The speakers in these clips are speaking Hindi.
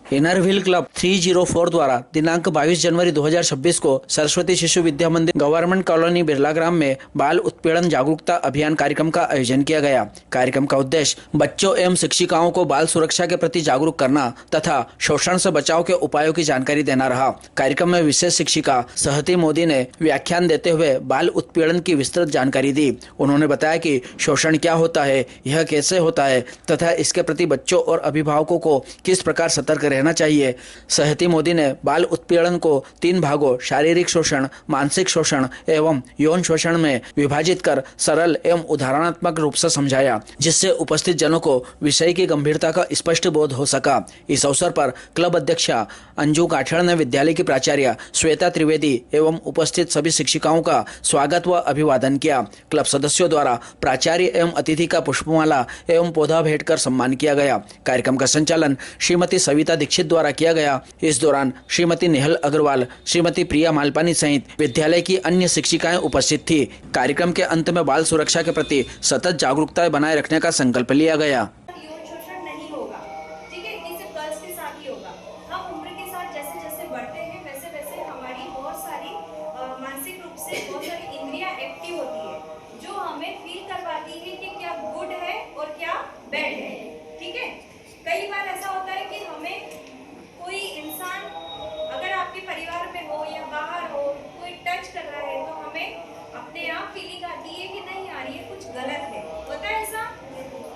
इनरव्हील क्लब 304 द्वारा दिनांक 22 जनवरी 2026 को सरस्वती शिशु विद्या मंदिर गवर्नमेंट कॉलोनी बिरला ग्राम में बाल उत्पीड़न जागरूकता अभियान कार्यक्रम का आयोजन किया गया। कार्यक्रम का उद्देश्य बच्चों एवं शिक्षिकाओं को बाल सुरक्षा के प्रति जागरूक करना तथा शोषण से बचाव के उपायों की जानकारी देना रहा। कार्यक्रम में विशेष शिक्षिका सहती मोदी ने व्याख्यान देते हुए बाल उत्पीड़न की विस्तृत जानकारी दी। उन्होंने बताया कि शोषण क्या होता है, यह कैसे होता है तथा इसके प्रति बच्चों और अभिभावकों को किस प्रकार सतर्क रहना चाहिए। सहती मोदी ने बाल उत्पीड़न को 3 भागों शारीरिक शोषण, मानसिक शोषण एवं यौन शोषण में विभाजित कर सरल एवं उदाहरणात्मक रूप से समझाया, जिससे उपस्थित जनों को विषय की गंभीरता का स्पष्ट बोध हो सका। इस अवसर पर क्लब अध्यक्षा अंजू काठड़ ने विद्यालय की प्राचार्य श्वेता त्रिवेदी एवं उपस्थित सभी शिक्षिकाओं का स्वागत व अभिवादन किया। क्लब सदस्यों द्वारा प्राचार्य एवं अतिथि का पुष्पमाला एवं पौधा भेंट कर सम्मान किया गया। कार्यक्रम का संचालन श्रीमती सविता दीक्षित द्वारा किया गया। इस दौरान श्रीमती नेहल अग्रवाल, श्रीमती प्रिया मालपानी सहित विद्यालय की अन्य शिक्षिकाएं उपस्थित थी। कार्यक्रम के अंत में बाल सुरक्षा के प्रति सतत जागरूकता बनाए रखने का संकल्प लिया गया। कई बार ऐसा होता है कि हमें कोई इंसान अगर आपके परिवार में हो या बाहर हो, कोई टच कर रहा है तो हमें अपने आप फीलिंग आती है कि नहीं यार ये कुछ गलत है। होता है ऐसा,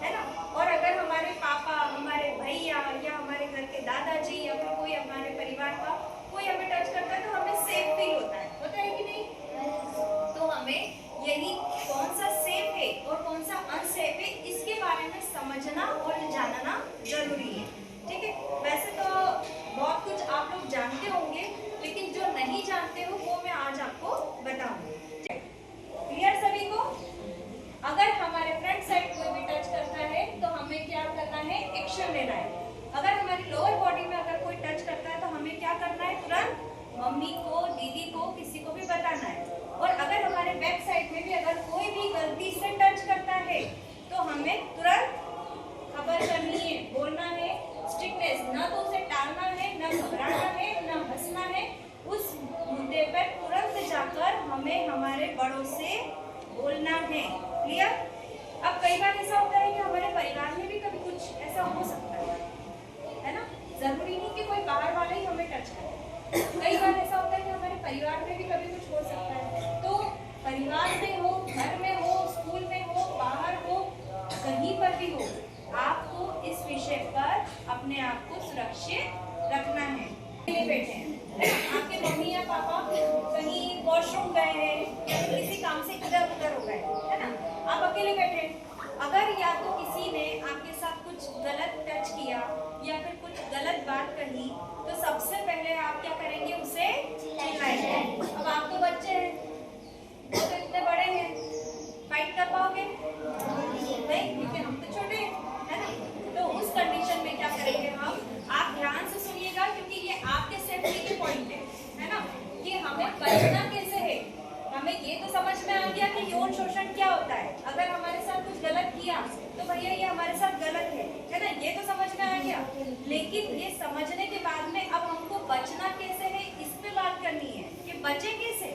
है ना? और अगर हमारे पापा, हमारे भैया या हमारे घर के दादाजी या फिर कोई हमारे परिवार का कोई हमें टच करता है तो हमें सेफ फील होता है कि नहीं? तो हमें यही कौन सा सेफ है और कौन सा अनसेफ है इसके बारे में समझना और जानना जरूरी है। ठीक है, वैसे तो बहुत कुछ आप लोग जानते होंगे, लेकिन जो नहीं जानते हो वो मैं आज आपको बताऊंगी। क्लियर सभी को? अगर हमारे फ्रंट साइड कोई भी टच करता है तो हमें क्या करना है? एक्शन लेना है। अगर हमारी लोअर बॉडी में अगर कोई टच करता है तो हमें क्या करना है? तुरंत मम्मी को, दीदी को, किसी को भी बताना है। और अगर हमारे बैक साइड में भी अगर कोई भी गलती से टच करता है तो हमें तुरंत खबर करनी है, बोलना है। स्ट्रिक्टनेस, न तो उसे टालना है, न घबराना है, न हंसना है। उस मुद्दे पर तुरंत जाकर हमें हमारे बड़ों से बोलना है। क्लियर? अब कई बार ऐसा होता है कि हमारे परिवार में भी कभी कुछ ऐसा हो सकता है ना? जरूरी नहीं कि कोई बाहर वाला ही हमें टच करे। कई बार ऐसा होता है कि हमारे परिवार में भी कभी कुछ हो सकता है। तो परिवार में हो, घर में हो, स्कूल में हो, बाहर हो, कहीं पर भी हो, आपको इस विषय पर अपने आप को सुरक्षित रखना है। बैठे हैं, आपके मम्मी या पापा कहीं वॉशरूम गए हैं या किसी काम से इधर उधर हो गए, है ना? आप अकेले बैठे, अगर या तो किसी ने आपके साथ कुछ गलत टच किया या फिर कुछ गलत बात कही तो सबसे पहले आप क्या करेंगे? उसे चिल्लाएंगे। अब आप तो बच्चे हैं, वो तो इतने बड़े हैं, फाइट कर पाओगे नहीं? क्योंकि हम तो छोटे हैं, है ना? तो उस कंडीशन में क्या करेंगे हम? आप ध्यान से सुनिएगा क्योंकि ये आपके सेफ्टी के पॉइंट है ना? कि हमें बचना कैसे है। हमें ये तो समझ में आ गया कि यौन शोषण क्या होता है। अगर हमारे साथ कुछ गलत किया तो भैया ये हमारे साथ गलत है ना? ये तो समझ में आ गया। लेकिन ये समझने के बाद में अब हमको बचना कैसे है इस पे बात करनी है कि बचे कैसे,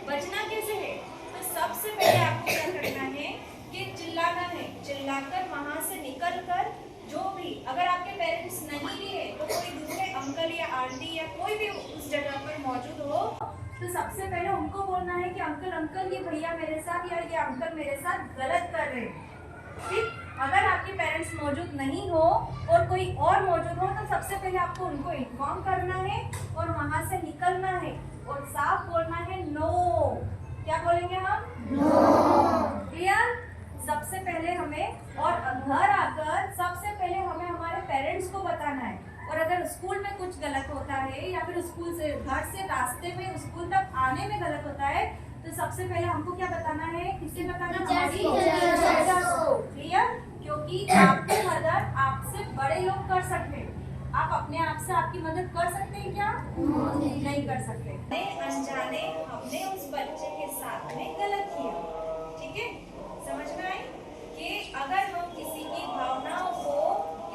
बचना कैसे है। तो सबसे पहले आपको क्या करना है कि चिल्लाना है। चिल्लाकर वहां से निकल कर जो भी, अगर आपके पेरेंट्स नहीं भी है तो कोई दूसरे अंकल या आंटी या कोई भी उस जगह पर मौजूद हो तो सबसे पहले उनको बोलना है कि अंकल अंकल ये भैया मेरे साथ या ये अंकल मेरे साथ गलत कर रहे हैं। ठीक? अगर आपके पेरेंट्स मौजूद नहीं हो और कोई और मौजूद हो तो सबसे पहले आपको उनको इन्फॉर्म करना है और वहां से निकलना है और साफ बोलना है नो। क्या बोलेंगे हम? नो। क्लियर? सबसे पहले हमें और घर आकर सबसे पहले हमें हमारे पेरेंट्स को बताना है। और अगर स्कूल में कुछ गलत होता है या फिर स्कूल से, घर से रास्ते में स्कूल तक आने में गलत होता है तो सबसे पहले हमको क्या बताना है? किससे बताना? हमारी टीचर को। क्लियर? क्योंकि आपकी मदद आपसे बड़े लोग कर सकते हैं। आप अपने आप से आपकी मदद कर सकते हैं क्या? नहीं कर सकते। अनजाने हमने उस बच्चे के साथ में गलत किया। ठीक है, समझ में आई कि अगर हम किसी की भावनाओं को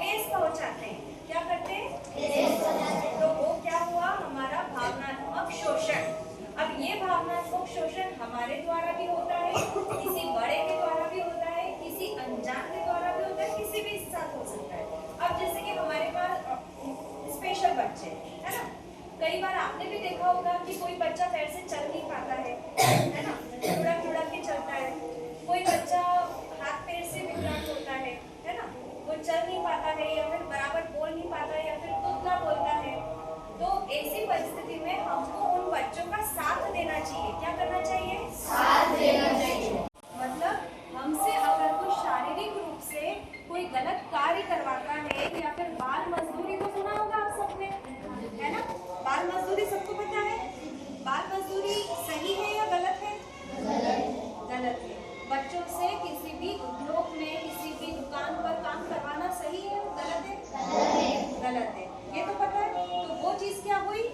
ठेस पहुंचाते हैं, क्या करते हैं? कि कोई बच्चा पैर से चल नहीं पाता है ना, लुढ़क लुढ़क के चलता है। कोई बच्चा हाथ पैर से विकलांग होता है ना, वो चल नहीं पाता है या फिर बराबर बोल नहीं पाता है या फिर तुतला बोलता है। तो ऐसी परिस्थिति में हमको उन बच्चों का साथ देना चाहिए। क्या करना चाहिए? साथ देना चाहिए। मतलब हमसे अगर कोई शारीरिक रूप से कोई गलत कार्य करवाता है या फिर बाल मजदूरी तो सुना होगा आप सबने, है ना? बाल मजदूरी सबको पता है। बाल मजदूरी सही है या गलत है? गलत है। बच्चों से किसी भी उद्योग में किसी भी दुकान पर काम करवाना सही है? गलत है? गलत है। ये तो पता है। तो वो चीज क्या हुई?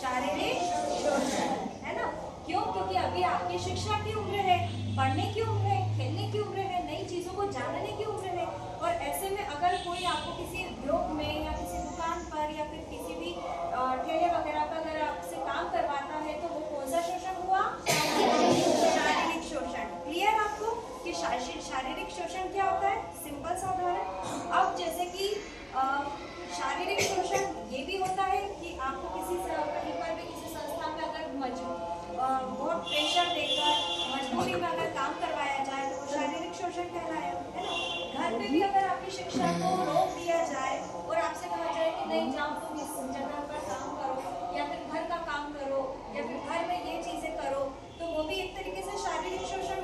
शारीरिक शोषण, है ना? क्यों? क्योंकि अभी आपकी शिक्षा की उम्र है, पढ़ने की उम्र है, खेलने की उम्र है, नई चीजों को जानने की उम्र है। और ऐसे में अगर कोई आपको किसी उद्योग में या किसी दुकान पर या फिर किसी भी ठेले वगैरह पर अगर आपसे काम करवाता है तो वो कौन सा शोषण हुआ? शारीरिक शोषण। क्लियर आपको कि शारीरिक शोषण क्या होता है? सिंपल सा उदाहरण। अब जैसे कि शारीरिक शोषण ये भी होता है कि आपको किसी कहीं पर भी किसी संस्था में अगर बहुत प्रेशर देकर मजबूरी में अगर काम करवाया जाए तो वो शारीरिक शोषण कहलाया, है ना? घर पे भी अगर आपकी शिक्षा को रोक दिया जाए और आपसे कहा जाए कि नहीं जाओ तुम इस जगह पर काम करो या फिर घर का काम करो या फिर घर में ये चीजें करो, तो वो भी एक तरीके से शारीरिक शोषण